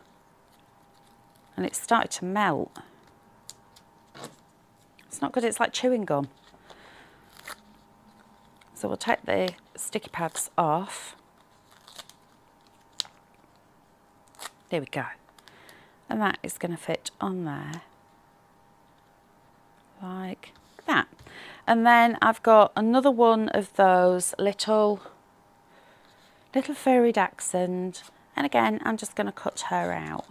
and it's started to melt. It's not good, it's like chewing gum. So we'll take the sticky pads off. There we go. And that is going to fit on there like that. And then I've got another one of those little fairy dachshund. And again, I'm just going to cut her out.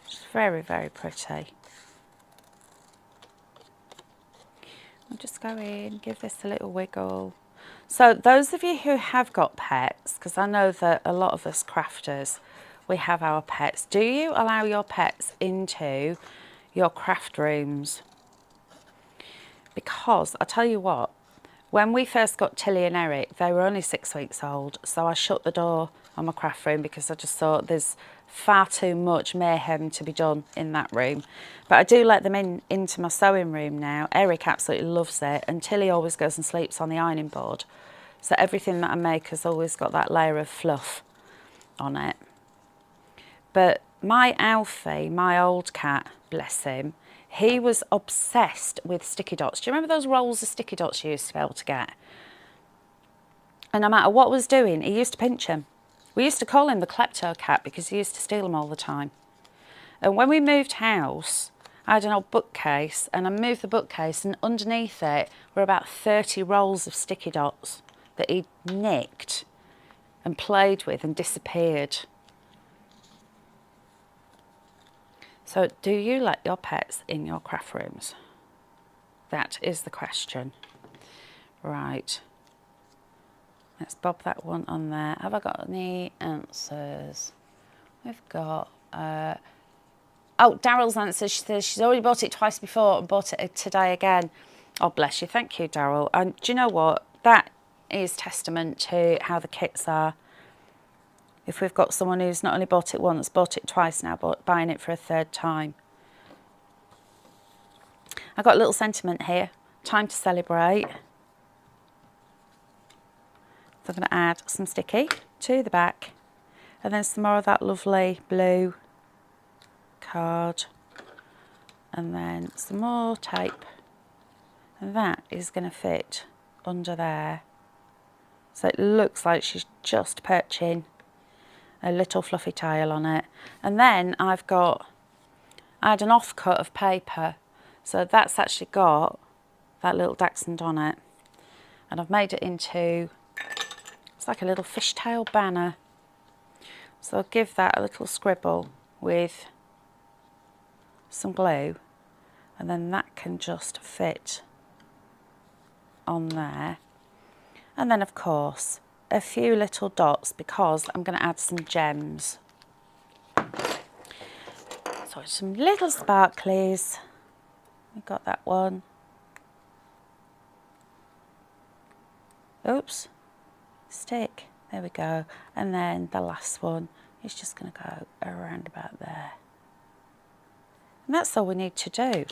She's very, very pretty. I'll just go in, give this a little wiggle. So those of you who have got pets, because I know that a lot of us crafters, we have our pets. Do you allow your pets into your craft rooms? Because I tell you what, when we first got Tilly and Eric, they were only 6 weeks old. So I shut the door on my craft room because I just thought there's far too much mayhem to be done in that room. But I do let them into my sewing room now. Eric absolutely loves it, and Tilly always goes and sleeps on the ironing board. So everything that I make has always got that layer of fluff on it. But my Alfie, my old cat, bless him, he was obsessed with sticky dots. Do you remember those rolls of sticky dots you used to be able to get? And no matter what I was doing, he used to pinch them. We used to call him the klepto cat because he used to steal them all the time. And when we moved house, I had an old bookcase, and I moved the bookcase, and underneath it were about 30 rolls of sticky dots that he nicked and played with and disappeared. So do you let your pets in your craft rooms? That is the question. Right. Let's bob that one on there. Have I got any answers? We've got... oh, Daryl's answer. She says she's already bought it twice before and bought it today again. Oh, bless you. Thank you, Daryl. And do you know what? That is testament to how the kits are. If we've got someone who's not only bought it once, bought it twice now, but buying it for a third time. I've got a little sentiment here. Time to celebrate. So I'm going to add some sticky to the back. And then some more of that lovely blue card. And then some more tape. And that is going to fit under there. So it looks like she's just perching a little fluffy tail on it. And then I had an offcut of paper. So that's actually got that little dachshund on it. And I've made it into, it's like a little fishtail banner. So I'll give that a little scribble with some glue, and then that can just fit on there. And then of course a few little dots because I'm going to add some gems. So some little sparklies. We've got that one. Oops, stick. There we go. And then the last one is just going to go around about there. And that's all we need to do.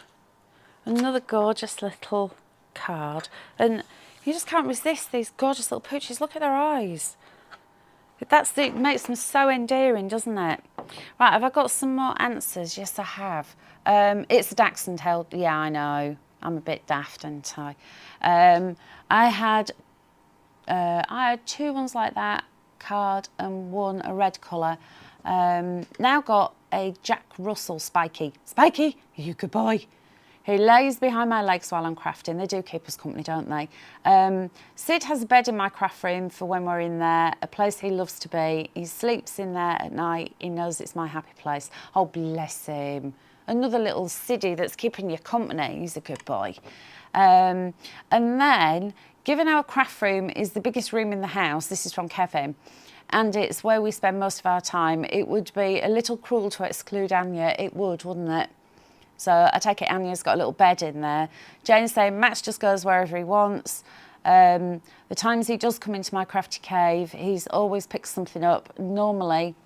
Another gorgeous little card. And you just can't resist these gorgeous little pooches. Look at their eyes. It makes them so endearing, doesn't it? Right, have I got some more answers? Yes, I have. It's a dachshund held. Yeah, I know. I'm a bit daft, aren't I? I had 2 ones like that card and one a red colour. Now got a Jack Russell Spiky. Spiky, you good boy. Who lays behind my legs while I'm crafting. They do keep us company, don't they? Sid has a bed in my craft room for when we're in there, a place he loves to be. He sleeps in there at night. He knows it's my happy place. Oh, bless him. Another little Siddy that's keeping you company. He's a good boy. And then, given our craft room is the biggest room in the house, this is from Kevin, and it's where we spend most of our time, it would be a little cruel to exclude Anya. It would, wouldn't it? So I take it Anya's got a little bed in there. Jane's saying Max just goes wherever he wants. The times he does come into my crafty cave, he's always picked something up, normally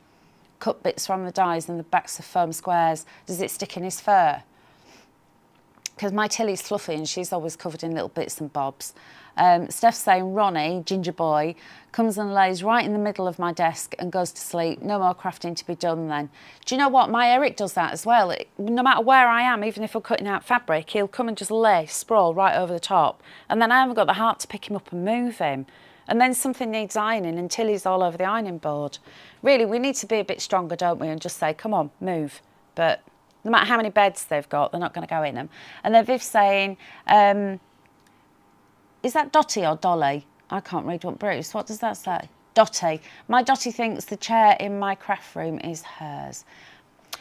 cut bits from the dies and the backs of foam squares. Does it stick in his fur? Because my Tilly's fluffy and she's always covered in little bits and bobs. Steph's saying Ronnie, ginger boy, comes and lays right in the middle of my desk and goes to sleep. No more crafting to be done then. Do you know what? My Eric does that as well. No matter where I am, even if we're cutting out fabric, he'll come and just lay sprawl right over the top. And then I haven't got the heart to pick him up and move him. And then something needs ironing and Tilly's all over the ironing board. Really, we need to be a bit stronger, don't we? And just say, come on, move. But no matter how many beds they've got, they're not going to go in them. And then Viv's saying, is that Dottie or Dolly? I can't read what Bruce. What does that say? Dottie. My Dottie thinks the chair in my craft room is hers.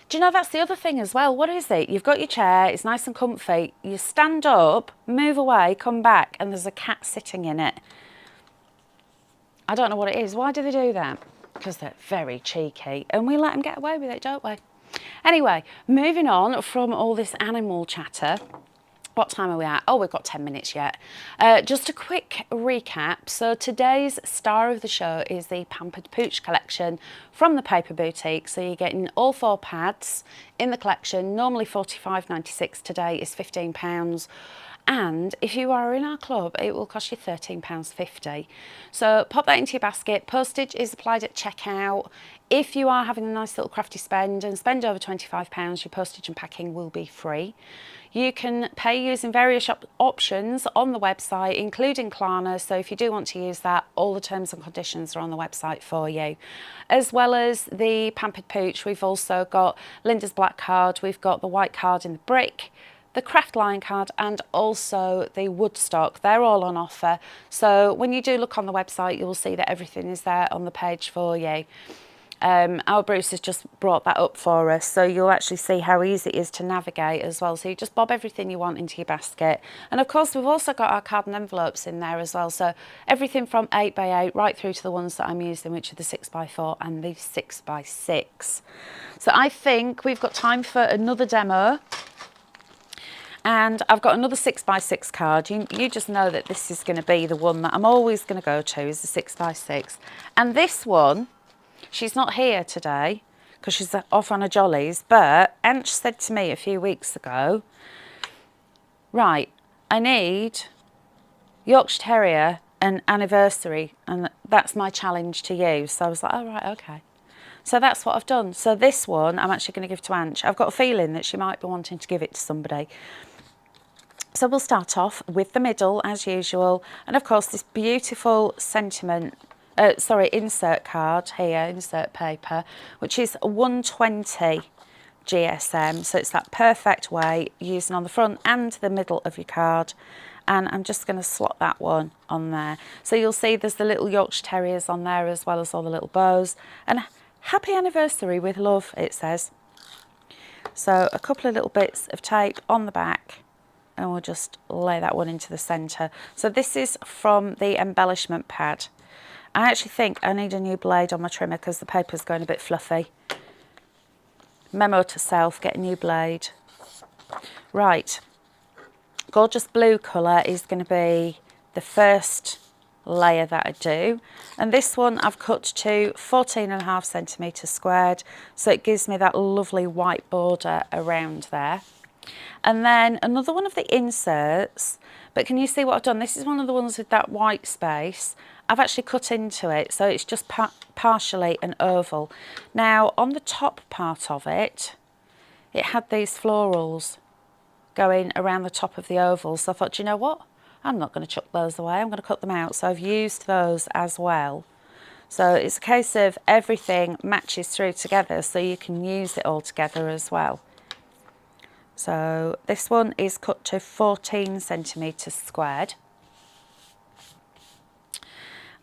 Do you know that's the other thing as well? What is it? You've got your chair, it's nice and comfy. You stand up, move away, come back, and there's a cat sitting in it. I don't know what it is. Why do they do that? Because they're very cheeky. And we let them get away with it, don't we? Anyway, moving on from all this animal chatter. What time are we at? Oh, we've got 10 minutes yet. Just a quick recap. So today's star of the show is the Pampered Pooch Collection from the Paper Boutique. So you're getting all 4 pads in the collection. Normally $45.96, today is £15. And if you are in our club, it will cost you £13.50. So pop that into your basket. Postage is applied at checkout. If you are having a nice little crafty spend and spend over £25, your postage and packing will be free. You can pay using various options on the website, including Klarna. So if you do want to use that, all the terms and conditions are on the website for you. As well as the Pampered Pooch, we've also got Linda's black card. We've got the white card in the brick, the craft line card, and also the woodstock. They're all on offer. So when you do look on the website, you will see that everything is there on the page for you. Our Bruce has just brought that up for us, so you'll actually see how easy it is to navigate as well. So you just bob everything you want into your basket. And of course, we've also got our card and envelopes in there as well. So everything from 8x8 right through to the ones that I'm using, which are the 6x4 and the 6x6. So I think we've got time for another demo. And I've got another 6x6 card. You just know that this is going to be the one that I'm always going to go to, is the 6x6. And this one, she's not here today because she's off on her jollies, but Ange said to me a few weeks ago, right, I need Yorkshire Terrier and anniversary, and that's my challenge to you. So I was like, oh, right, okay. So that's what I've done. So this one I'm actually going to give to Ange. I've got a feeling that she might be wanting to give it to somebody. So we'll start off with the middle as usual, and of course this beautiful insert card here, insert paper, which is 120 GSM, so it's that perfect way, using on the front and the middle of your card. And I'm just going to slot that one on there. So you'll see there's the little Yorkshire Terriers on there, as well as all the little bows. And happy anniversary with love, it says. So a couple of little bits of tape on the back, and we'll just lay that one into the centre. So this is from the embellishment pad. I actually think I need a new blade on my trimmer because the paper's going a bit fluffy. Memo to self, get a new blade. Right, gorgeous blue colour is going to be the first layer that I do. And this one I've cut to 14.5 centimetres squared, so it gives me that lovely white border around there. And then another one of the inserts, but can you see what I've done? This is one of the ones with that white space. I've actually cut into it, so it's just partially an oval. Now, on the top part of it, it had these florals going around the top of the oval. So I thought, you know what? I'm not going to chuck those away. I'm going to cut them out. So I've used those as well. So it's a case of everything matches through together, so you can use it all together as well. So this one is cut to 14 centimetres squared.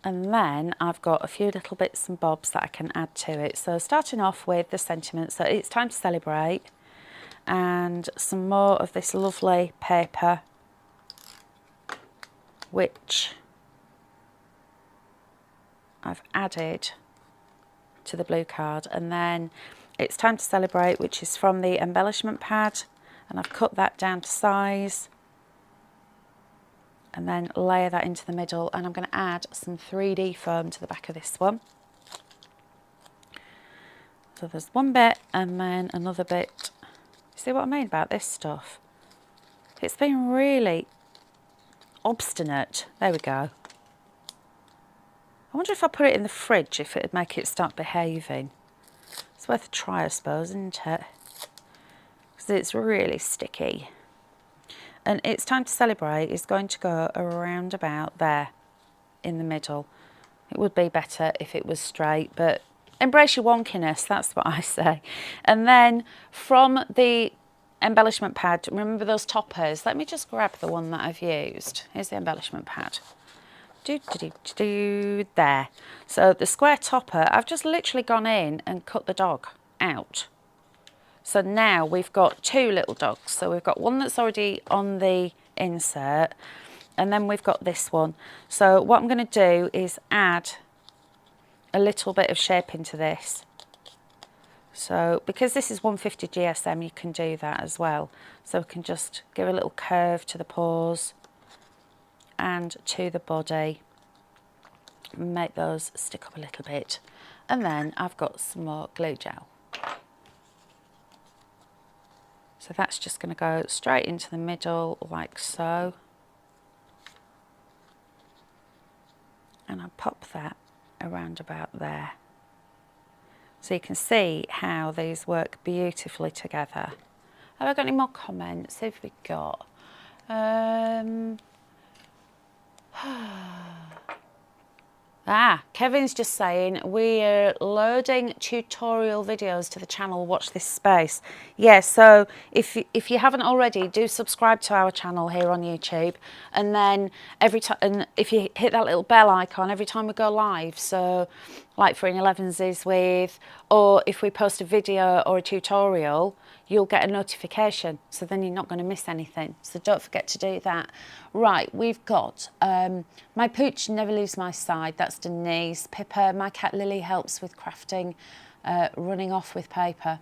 And then I've got a few little bits and bobs that I can add to it. So starting off with the sentiment, so it's time to celebrate, and some more of this lovely paper, which I've added to the blue card. And then it's time to celebrate, which is from the embellishment pad, and I've cut that down to size, and then layer that into the middle. And I'm going to add some 3D foam to the back of this one. So there's one bit and then another bit. See what I mean about this stuff? It's been really obstinate. There we go. I wonder if I put it in the fridge, if it would make it start behaving. It's worth a try, I suppose, isn't it? Because it's really sticky. And it's time to celebrate is going to go around about there in the middle. It would be better if it was straight, but embrace your wonkiness, that's what I say. And then from the embellishment pad, remember those toppers? Let me just grab the one that I've used. Here's the embellishment pad. There. So the square topper, I've just literally gone in and cut the dog out. So now we've got two little dogs. So we've got one that's already on the insert, and then we've got this one. So what I'm going to do is add a little bit of shape into this. So because this is 150 GSM, you can do that as well. So we can just give a little curve to the paws and to the body, make those stick up a little bit. And then I've got some more glue gel. So that's just going to go straight into the middle like so. And I'll pop that around about there. So you can see how these work beautifully together. Have I got any more comments? Who have we got? Kevin's just saying we're loading tutorial videos to the channel. Watch this space. Yeah, so if you haven't already, do subscribe to our channel here on YouTube, and then every time, and if you hit that little bell icon every time we go live, so like for Elevenses with, or if we post a video or a tutorial, you'll get a notification, so then you're not going to miss anything. So don't forget to do that. Right, we've got my pooch never leaves my side. That's Denise. Pippa, my cat Lily, helps with crafting, running off with paper.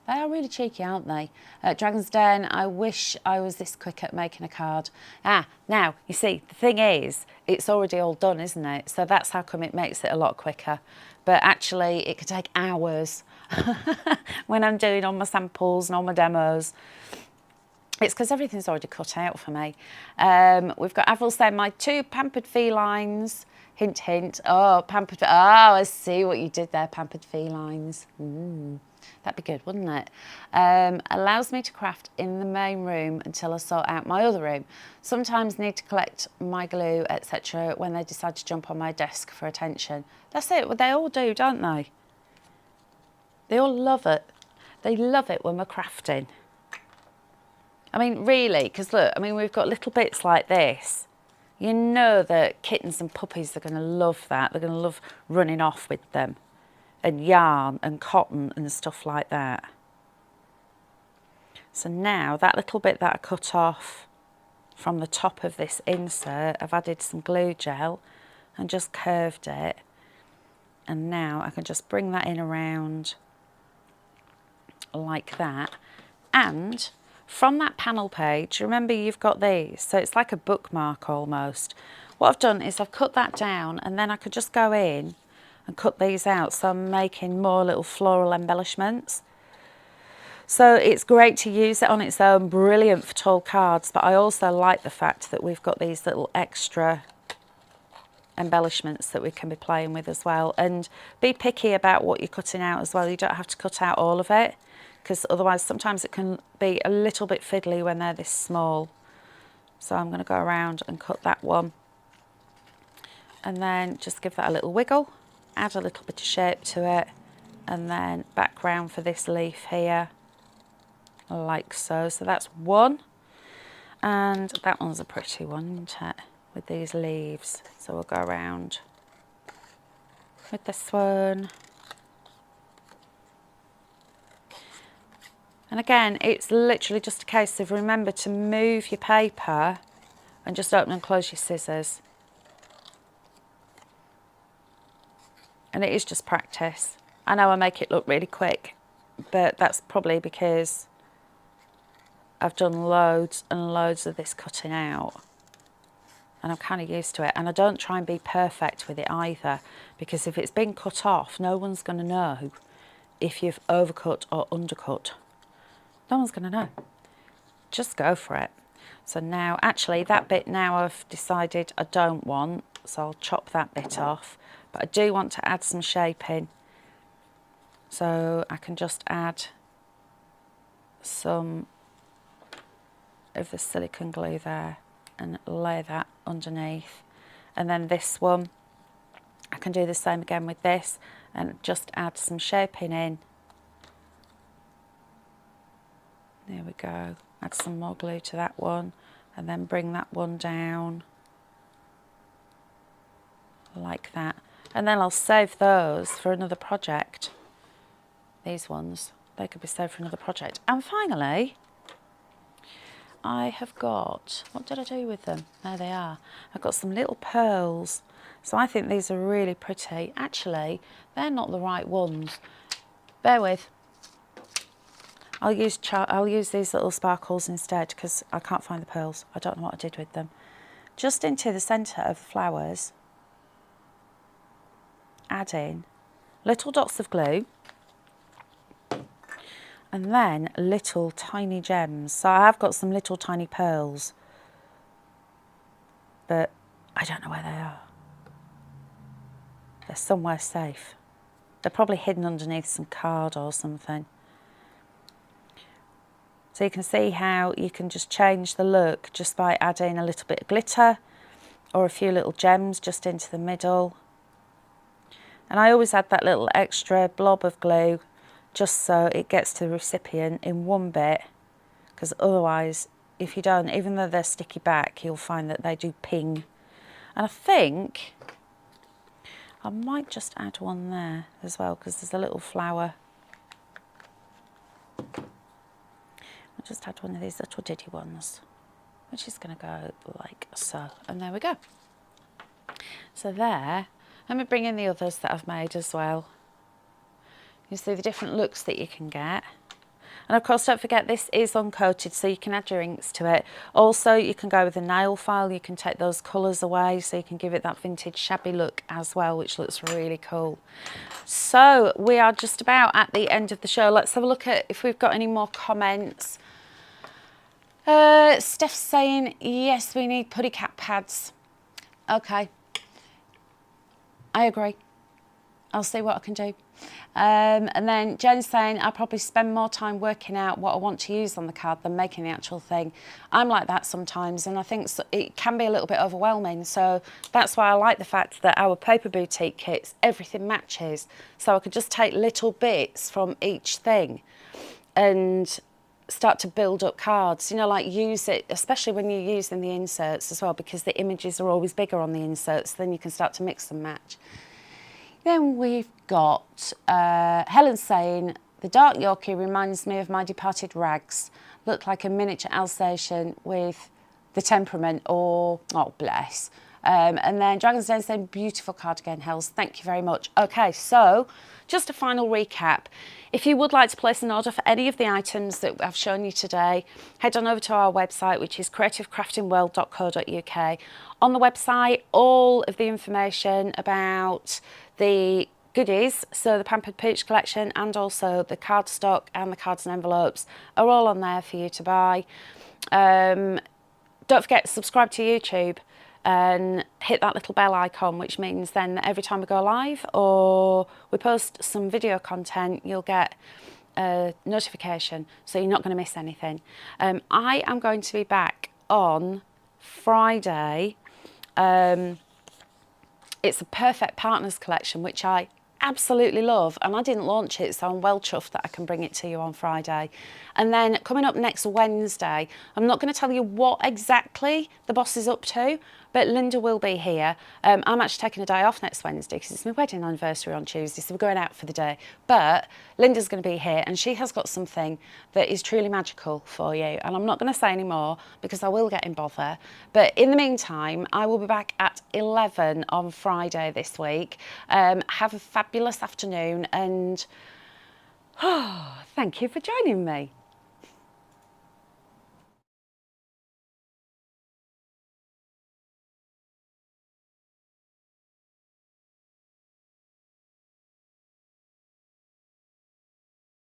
They are really cheeky, aren't they? Dragon's Den, I wish I was this quick at making a card. Now, you see, the thing is, it's already all done, isn't it? So that's how come it makes it a lot quicker. But actually, it could take hours when I'm doing all my samples and all my demos. It's because everything's already cut out for me. We've got Avril saying, my 2 pampered felines, hint, hint. Oh, pampered, oh, I see what you did there, pampered felines. That'd be good, wouldn't it? Allows me to craft in the main room until I sort out my other room. Sometimes need to collect my glue, etc. when they decide to jump on my desk for attention. That's it, well, they all do, don't they? They all love it. They love it when we're crafting. I mean, really, because look, I mean, we've got little bits like this. You know that kittens and puppies are going to love that. They're going to love running off with them. And yarn and cotton and stuff like that. So now, that little bit that I cut off from the top of this insert, I've added some glue gel and just curved it. And now I can just bring that in around like that. And from that panel page, remember you've got these, so it's like a bookmark almost. What I've done is I've cut that down and then I could just go in and cut these out, so I'm making more little floral embellishments. So it's great to use it on its own, brilliant for tall cards, but I also like the fact that we've got these little extra embellishments that we can be playing with as well. And be picky about what you're cutting out as well. You don't have to cut out all of it, because otherwise sometimes it can be a little bit fiddly when they're this small. So I'm going to go around and cut that one. And then just give that a little wiggle, add a little bit of shape to it, and then back round for this leaf here, like so. So that's one. And that one's a pretty one, isn't it? With these leaves. So we'll go around with this one. And again, it's literally just a case of remember to move your paper and just open and close your scissors. And it is just practice. I know I make it look really quick, but that's probably because I've done loads and loads of this cutting out. And I'm kind of used to it. And I don't try and be perfect with it either, because if it's been cut off, no one's going to know if you've overcut or undercut. No one's going to know. Just go for it. So now, actually, that bit now I've decided I don't want, so I'll chop that bit off. But I do want to add some shaping. So I can just add some of the silicone glue there and lay that underneath. And then this one, I can do the same again with this and just add some shaping in. There we go. Add some more glue to that one and then bring that one down like that. And then I'll save those for another project. These ones, they could be saved for another project. And finally, I have got, what did I do with them? There they are. I've got some little pearls. So I think these are really pretty. Actually, they're not the right ones. Bear with. I'll use these little sparkles instead because I can't find the pearls. I don't know what I did with them. Just into the centre of the flowers, add in little dots of glue and then little tiny gems. So I have got some little tiny pearls, but I don't know where they are. They're somewhere safe. They're probably hidden underneath some card or something. So you can see how you can just change the look just by adding a little bit of glitter or a few little gems just into the middle. And I always add that little extra blob of glue just so it gets to the recipient in one bit, because otherwise, if you don't, even though they're sticky back, you'll find that they do ping. And I think I might just add one there as well, because there's a little flower. I'll just add one of these little diddy ones, which is going to go like so. And there we go. So there, let me bring in the others that I've made as well. You see the different looks that you can get. And of course, don't forget, this is uncoated, so you can add your inks to it. Also, you can go with a nail file. You can take those colours away, so you can give it that vintage shabby look as well, which looks really cool. So we are just about at the end of the show. Let's have a look at if we've got any more comments. Steph's saying, yes, we need putty cap pads. Okay. I agree. I'll see what I can do. And then Jen's saying, I'll probably spend more time working out what I want to use on the card than making the actual thing. I'm like that sometimes, and I think it can be a little bit overwhelming. So that's why I like the fact that our paper boutique kits, everything matches. So I could just take little bits from each thing and start to build up cards, you know, like use it, especially when you're using the inserts as well, because the images are always bigger on the inserts, then you can start to mix and match. Then we've got Helen saying, the dark Yorkie reminds me of my departed rags. Looked like a miniature Alsatian with the temperament, or, oh bless. And then Dragon's Den saying, beautiful card again, Hels. Thank you very much. Okay, so just a final recap. If you would like to place an order for any of the items that I've shown you today, head on over to our website, which is creativecraftingworld.co.uk. On the website, all of the information about the goodies, so the Pampered Pooch Collection and also the cardstock and the cards and envelopes are all on there for you to buy. Don't forget to subscribe to YouTube and hit that little bell icon, which means then that every time we go live or we post some video content, you'll get a notification, so you're not going to miss anything. I am going to be back on Friday. It's a Perfect Partners collection, which I absolutely love, and I didn't launch it, so I'm well chuffed that I can bring it to you on Friday. And then coming up next Wednesday, I'm not going to tell you what exactly the boss is up to, but Linda will be here. I'm actually taking a day off next Wednesday because it's my wedding anniversary on Tuesday, so we're going out for the day. But Linda's going to be here, and she has got something that is truly magical for you. And I'm not going to say any more because I will get in bother. But in the meantime, I will be back at 11 on Friday this week. Have a fabulous afternoon, and thank you for joining me.